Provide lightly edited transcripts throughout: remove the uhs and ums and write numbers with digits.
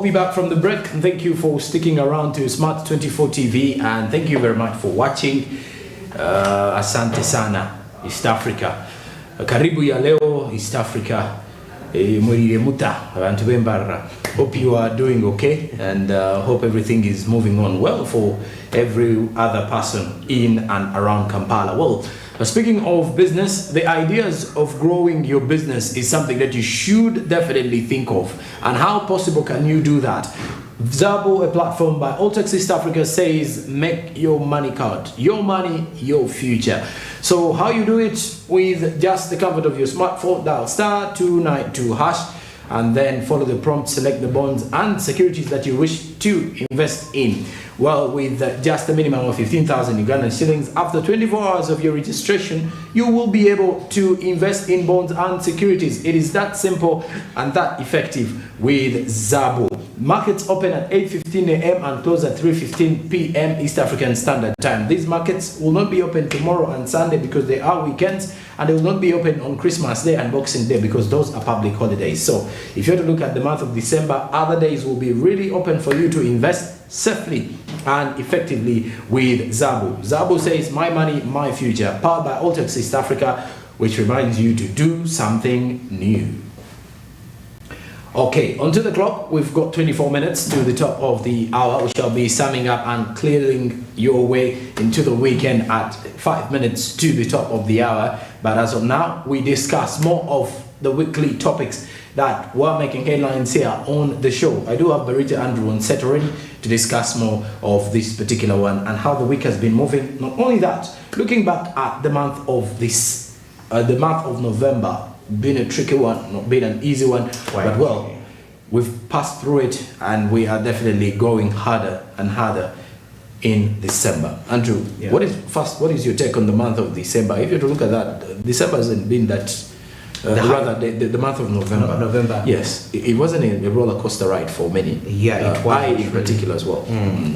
be back from the break. Thank you for sticking around to SMART24 TV, and thank you very much for watching. Asante sana, East Africa. Karibu ya leo, East Africa. Hope you are doing okay, and hope everything is moving on well for every other person in and around Kampala. Well, speaking of business, the ideas of growing your business is something that you should definitely think of. And how possible can you do that? Zabo, a platform by Altex East Africa, says make your money count. Your money, your future. So how you do it? With just the comfort of your smartphone, dial *292#, and then follow the prompt, select the bonds and securities that you wish to invest in. Well, with just a minimum of 15,000 Ugandan shillings, after 24 hours of your registration, you will be able to invest in bonds and securities. It is that simple and that effective with Zabo. Markets open at 8:15 a.m. and close at 3:15 p.m. East African Standard Time. These markets will not be open tomorrow and Sunday because they are weekends, and they will not be open on Christmas Day and Boxing Day because those are public holidays. So if you have to look at the month of December, other days will be really open for you to invest safely and effectively with Zabo. Zabo says, my money, my future, powered by Altex East Africa, which reminds you to do something new. Okay, onto the clock. We've got 24 minutes to the top of the hour. We shall be summing up and clearing your way into the weekend at 5 minutes to the top of the hour. But as of now, we discuss more of the weekly topics that were making headlines here on the show. I do have Barita Andrew on set already to discuss more of this particular one and how the week has been moving. Not only that, looking back at the month of November, been a tricky one, not been an easy one, but well, we've passed through it and we are definitely going harder and harder in December. Andrew, yeah. What is your take on the month of December? If you have to look at that, December hasn't been that. The month of November. November. Yes, it wasn't a roller coaster ride for many. Yeah, it was. I in particular as well.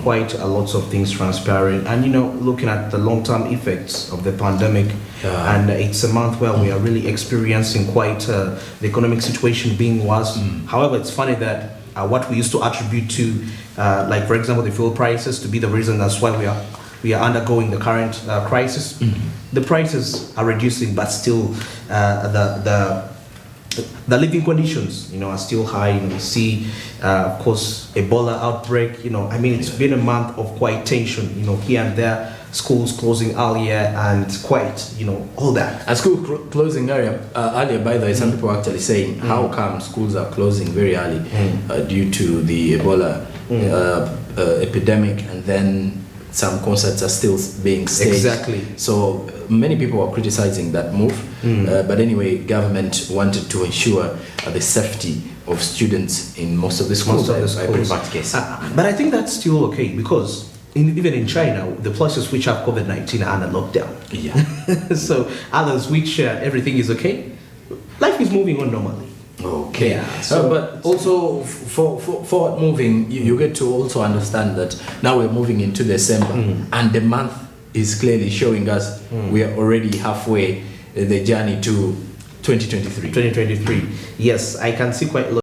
Quite a lots of things transpiring, and looking at the long-term effects of the pandemic, and it's a month where we are really experiencing quite the economic situation being worse. However, it's funny that what we used to attribute to, like for example, the fuel prices to be the reason that's why we are undergoing the current crisis. The prices are reducing, but still the living conditions, are still high. We see, of course, Ebola outbreak. It's been a month of quite tension. Here and there, schools closing earlier and quite, all that. And school closing earlier, by the way, some people are actually saying, how come schools are closing very early due to the Ebola epidemic, and then some concerts are still being staged. Exactly. So many people are criticizing that move. But anyway, government wanted to ensure the safety of students in most of the schools. But I think that's still okay because even in China, the places which have COVID-19 are under lockdown. Yeah. So others which everything is okay, life is moving on normally. Okay. Yeah, so but also for moving, you get to also understand that now we're moving into December, and the month is clearly showing us we are already halfway the journey to 2023. Yes, I can see quite a lot.